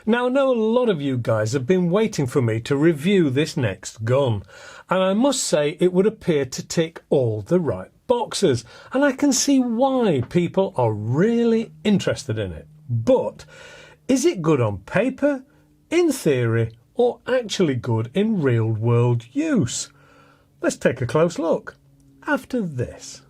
Now, I know a lot of you guys have been waiting for me to review this next gun, and I must say it would appear to tick all the right boxes, and I can see why people are really interested in it. But is it good on paper, in theory, or actually good in real-world use? Let's take a close look after this.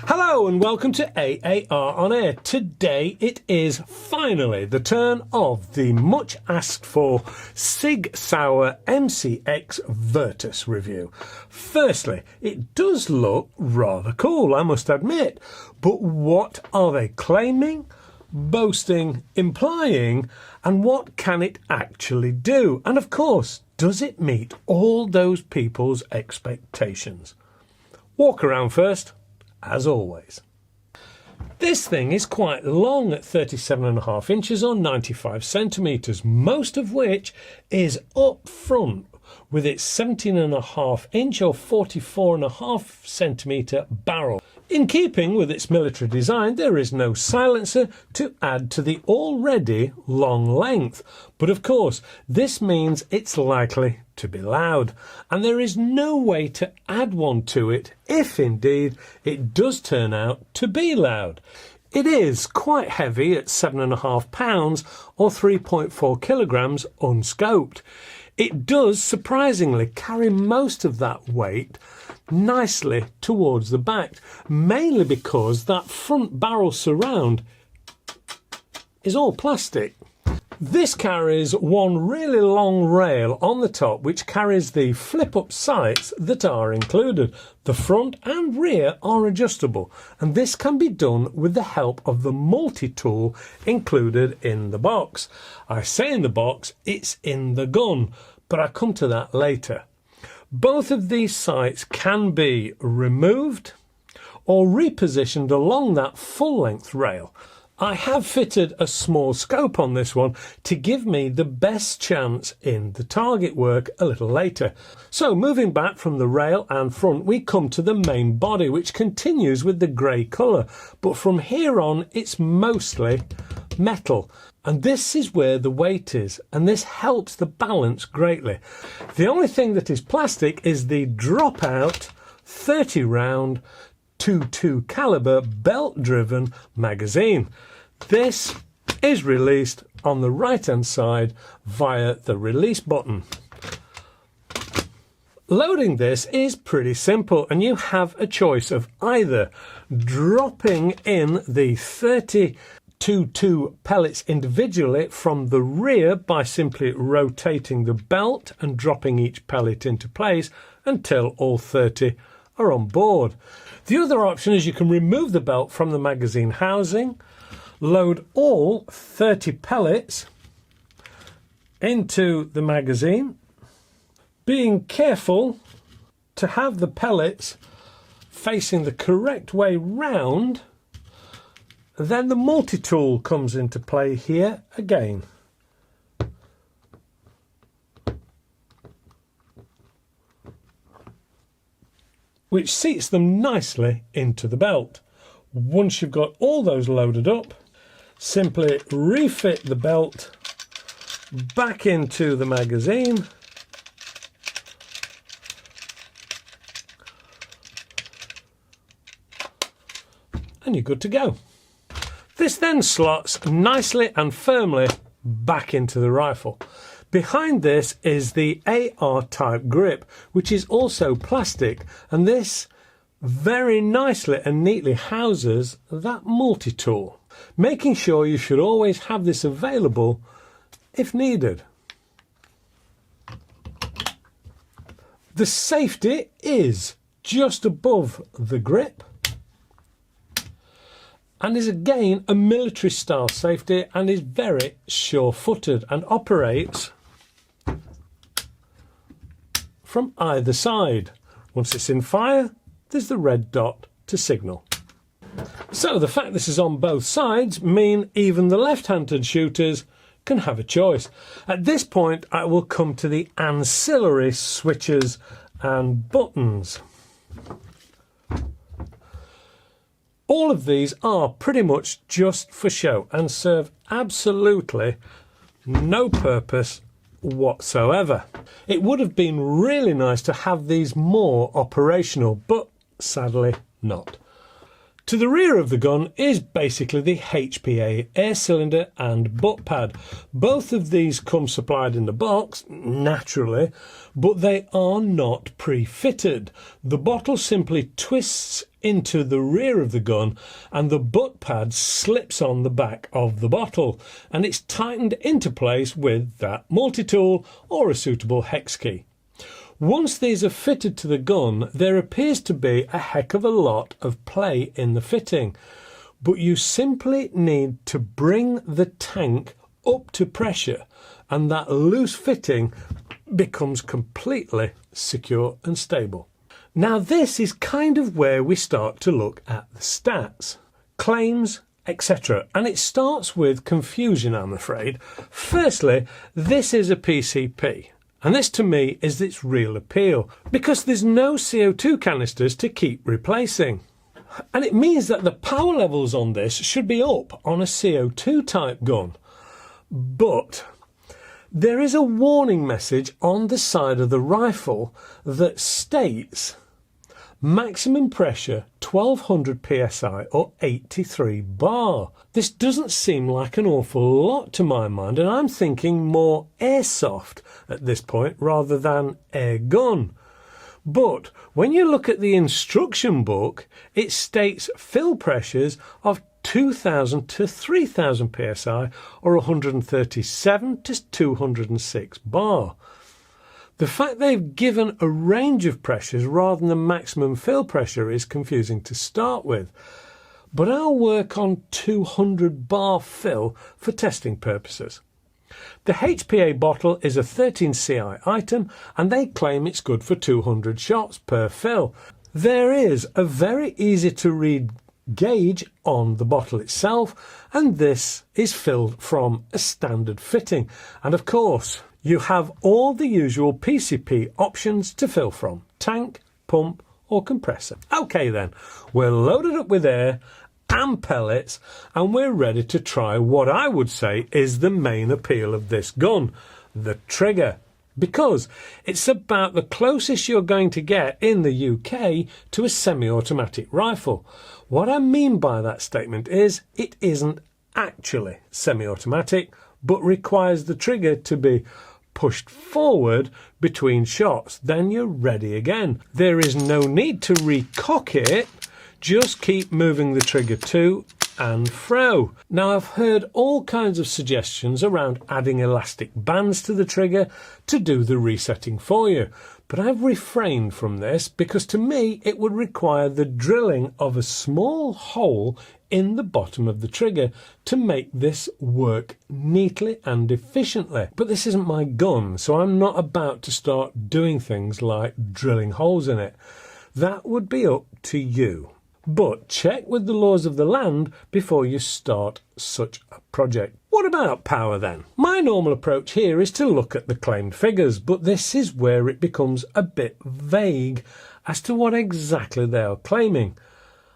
Hello and welcome to AAR on Air. Today it is finally the turn of the much asked for Sig Sauer MCX Virtus review. Firstly, it does look rather cool, I must admit, but what are they claiming, boasting, implying, and what can it actually do? And of course, does it meet all those people's expectations? Walk around first, as always. This thing is quite long at 37.5 inches or 95 centimetres, most of which is up front with its 17.5 inch or 44.5 centimetre barrel. In keeping with its military design, there is no silencer to add to the already long length, but of course this means it's likely to be loud, and there is no way to add one to it if indeed it does turn out to be loud. It is quite heavy at 7.5 pounds or 3.4 kilograms unscoped. It does surprisingly carry most of that weight nicely towards the back, mainly because that front barrel surround is all plastic. This carries one really long rail on the top which carries the flip-up sights that are included. The front and rear are adjustable, and this can be done with the help of the multi-tool included in the box. I say in the box, it's in the gun, but I'll come to that later. Both of these sights can be removed or repositioned along that full-length rail. I have fitted a small scope on this one to give me the best chance in the target work a little later. So moving back from the rail and front, we come to the main body, which continues with the grey colour, but from here on it's mostly metal, and this is where the weight is, and this helps the balance greatly. The only thing that is plastic is the dropout 30 round 22 caliber belt driven magazine. This is released on the right hand side via the release button. Loading this is pretty simple, and you have a choice of either dropping in the 32 pellets individually from the rear by simply rotating the belt and dropping each pellet into place until all 30 are on board. The other option is you can remove the belt from the magazine housing, load all 30 pellets into the magazine, being careful to have the pellets facing the correct way round. Then the multi-tool comes into play here again. Which seats them nicely into the belt. Once you've got all those loaded up, simply refit the belt back into the magazine, and you're good to go. This then slots nicely and firmly back into the rifle. Behind this is the AR type grip, which is also plastic, and this very nicely and neatly houses that multi-tool, making sure you should always have this available if needed. The safety is just above the grip and is again a military style safety, and is very sure-footed and operates from either side. Once it's in fire, there's the red dot to signal. So the fact this is on both sides mean even the left-handed shooters can have a choice. At this point I will come to the ancillary switches and buttons. All of these are pretty much just for show and serve absolutely no purpose whatsoever. It would have been really nice to have these more operational, but sadly not. To the rear of the gun is basically the HPA air cylinder and butt pad. Both of these come supplied in the box, naturally, but they are not pre-fitted. The bottle simply twists into the rear of the gun and the butt pad slips on the back of the bottle, and it's tightened into place with that multi-tool or a suitable hex key. Once these are fitted to the gun, there appears to be a heck of a lot of play in the fitting, but you simply need to bring the tank up to pressure and that loose fitting becomes completely secure and stable. Now this is kind of where we start to look at the stats, claims, etc. And it starts with confusion, I'm afraid. Firstly, this is a PCP. And this to me is its real appeal, because there's no CO2 canisters to keep replacing. And it means that the power levels on this should be up on a CO2 type gun. But there is a warning message on the side of the rifle that states maximum pressure 1200 psi or 83 bar. This doesn't seem like an awful lot to my mind, and I'm thinking more airsoft at this point rather than air gun. But when you look at the instruction book, it states fill pressures of 2000 to 3000 psi or 137 to 206 bar. The fact they've given a range of pressures rather than the maximum fill pressure is confusing to start with, but I'll work on 200 bar fill for testing purposes. The HPA bottle is a 13 CI item and they claim it's good for 200 shots per fill. There is a very easy to read gauge on the bottle itself, and this is filled from a standard fitting, and of course you have all the usual PCP options to fill from: tank, pump or compressor. Okay then, we're loaded up with air and pellets and we're ready to try what I would say is the main appeal of this gun, the trigger, because it's about the closest you're going to get in the UK to a semi-automatic rifle. What I mean by that statement is it isn't actually semi-automatic, but requires the trigger to be pushed forward between shots, then you're ready again. There is no need to recock it, just keep moving the trigger to and fro. Now I've heard all kinds of suggestions around adding elastic bands to the trigger to do the resetting for you, but I've refrained from this because to me it would require the drilling of a small hole in the bottom of the trigger to make this work neatly and efficiently. But this isn't my gun, so I'm not about to start doing things like drilling holes in it. That would be up to you. But check with the laws of the land before you start such a project. What about power then? My normal approach here is to look at the claimed figures, but this is where it becomes a bit vague as to what exactly they are claiming.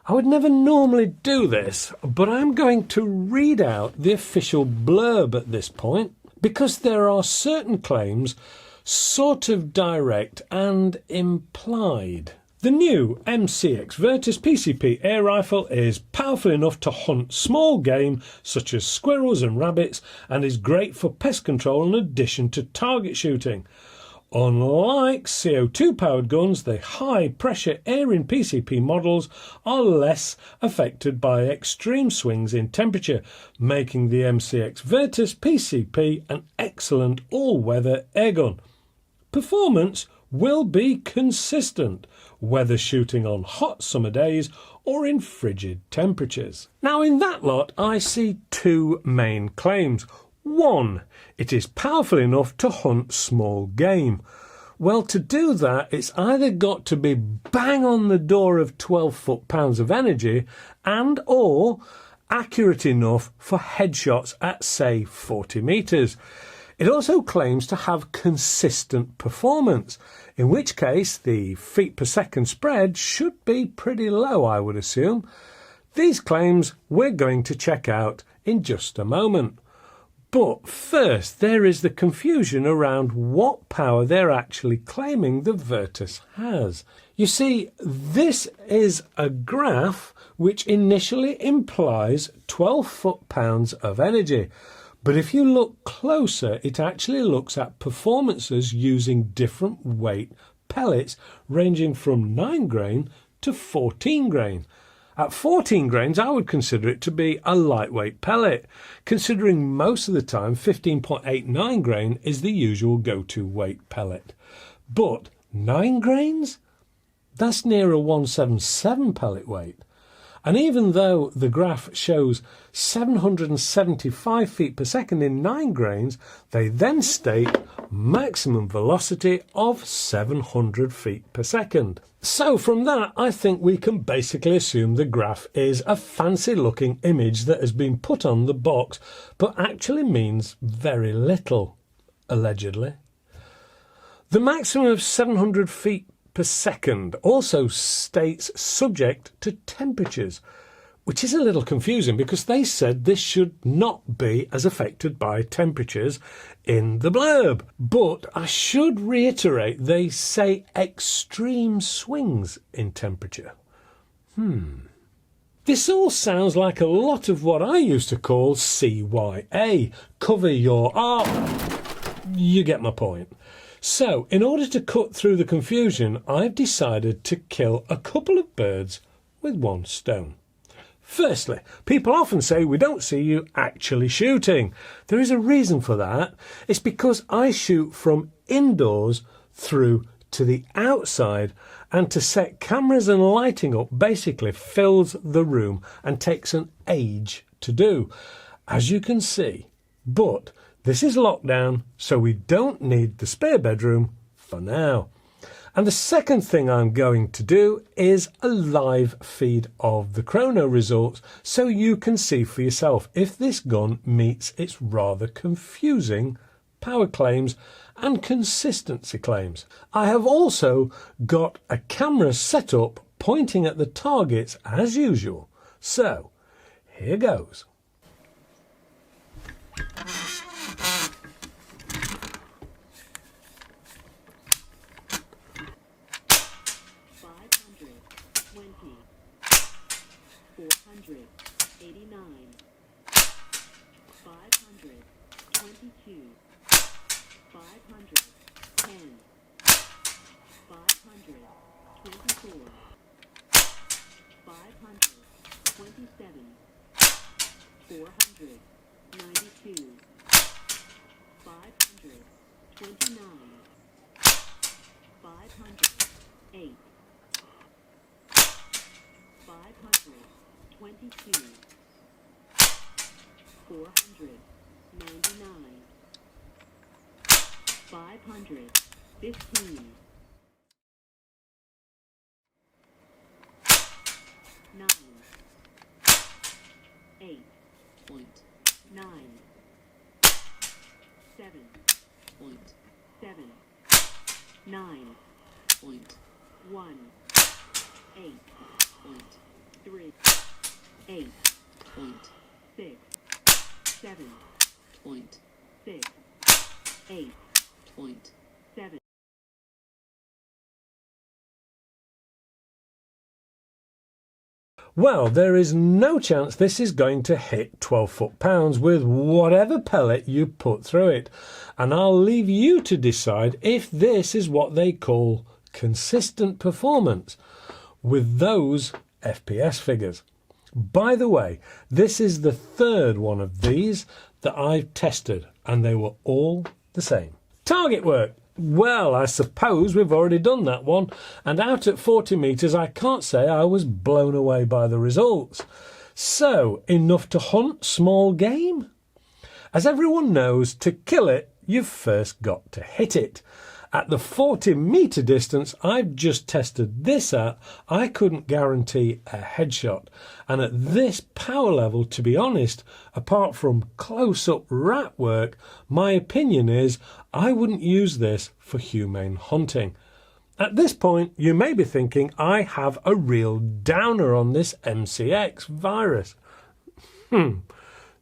I would never normally do this, but I'm going to read out the official blurb at this point, because there are certain claims sort of direct and implied. The new MCX Virtus PCP air rifle is powerful enough to hunt small game such as squirrels and rabbits and is great for pest control in addition to target shooting. Unlike CO2 powered guns, the high pressure air in PCP models are less affected by extreme swings in temperature, making the MCX Virtus PCP an excellent all-weather airgun. Performance will be consistent, whether shooting on hot summer days or in frigid temperatures. Now in that lot I see two main claims. One, it is powerful enough to hunt small game. Well, to do that, it's either got to be bang on the door of 12 foot-pounds of energy and or accurate enough for headshots at, say, 40 metres. It also claims to have consistent performance, in which case the feet per second spread should be pretty low, I would assume. These claims we're going to check out in just a moment. But first, there is the confusion around what power they're actually claiming the Virtus has. You see, this is a graph which initially implies 12 foot-pounds of energy. But if you look closer, it actually looks at performances using different weight pellets ranging from 9 grain to 14 grain. At 14 grains, I would consider it to be a lightweight pellet, considering most of the time 15.89 grain is the usual go-to weight pellet. But 9 grains? That's near a 177 pellet weight. And even though the graph shows 775 feet per second in 9 grains, they then state maximum velocity of 700 feet per second. So from that, I think we can basically assume the graph is a fancy looking image that has been put on the box, but actually means very little, allegedly. The maximum of 700 feet per second also states subject to temperatures, which is a little confusing because they said this should not be as affected by temperatures in the blurb. But I should reiterate, they say extreme swings in temperature. This all sounds like a lot of what I used to call CYA, cover your arse. You get my point. So, in order to cut through the confusion, I've decided to kill a couple of birds with one stone. Firstly, people often say we don't see you actually shooting. There is a reason for that. It's because I shoot from indoors through to the outside, and to set cameras and lighting up basically fills the room and takes an age to do, as you can see. But this is lockdown, so we don't need the spare bedroom for now. And the second thing I'm going to do is a live feed of the chrono results so you can see for yourself if this gun meets its rather confusing power claims and consistency claims. I have also got a camera set up pointing at the targets as usual. So, here goes. Well, there is no chance this is going to hit 12 foot-pounds with whatever pellet you put through it. And I'll leave you to decide if this is what they call consistent performance with those FPS figures. By the way, this is the third one of these that I've tested, and they were all the same. Target work. Well, I suppose we've already done that one, and out at 40 metres I can't say I was blown away by the results. So, enough to hunt small game? As everyone knows, to kill it, you've first got to hit it. At the 40-metre distance I've just tested this at, I couldn't guarantee a headshot. And at this power level, to be honest, apart from close-up rat work, my opinion is I wouldn't use this for humane hunting. At this point, you may be thinking I have a real downer on this MCX Virus.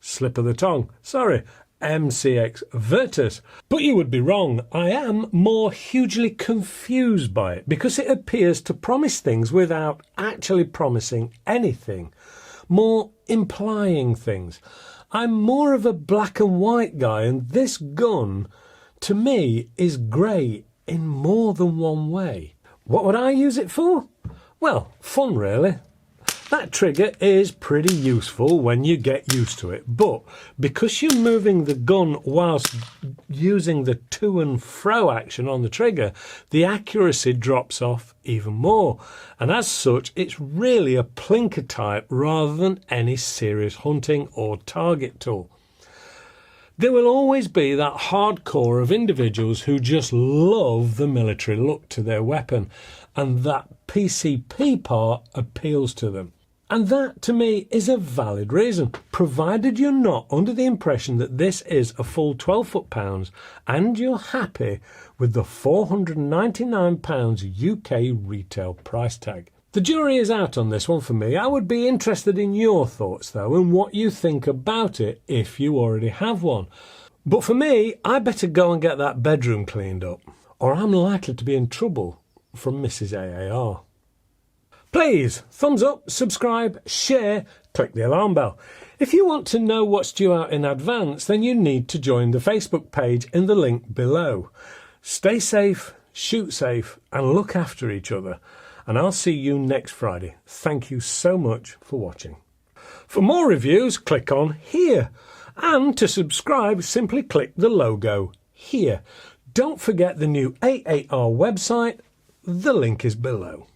Slip of the tongue. Sorry. MCX Virtus. But you would be wrong. I am more hugely confused by it because it appears to promise things without actually promising anything, more implying things. I'm more of a black and white guy, and this gun to me is grey in more than one way. What would I use it for? Well, fun really. That trigger is pretty useful when you get used to it, but because you're moving the gun whilst using the to and fro action on the trigger, the accuracy drops off even more, and as such it's really a plinker type rather than any serious hunting or target tool. There will always be that hardcore of individuals who just love the military look to their weapon, and that PCP part appeals to them. And that, to me, is a valid reason, provided you're not under the impression that this is a full 12 foot-pounds and you're happy with the £499 UK retail price tag. The jury is out on this one for me. I would be interested in your thoughts, though, and what you think about it if you already have one. But for me, I better go and get that bedroom cleaned up, or I'm likely to be in trouble from Mrs. AAR. Please, thumbs up, subscribe, share, click the alarm bell. If you want to know what's due out in advance, then you need to join the Facebook page in the link below. Stay safe, shoot safe, and look after each other. And I'll see you next Friday. Thank you so much for watching. For more reviews, click on here. And to subscribe, simply click the logo here. Don't forget the new AAR website. The link is below.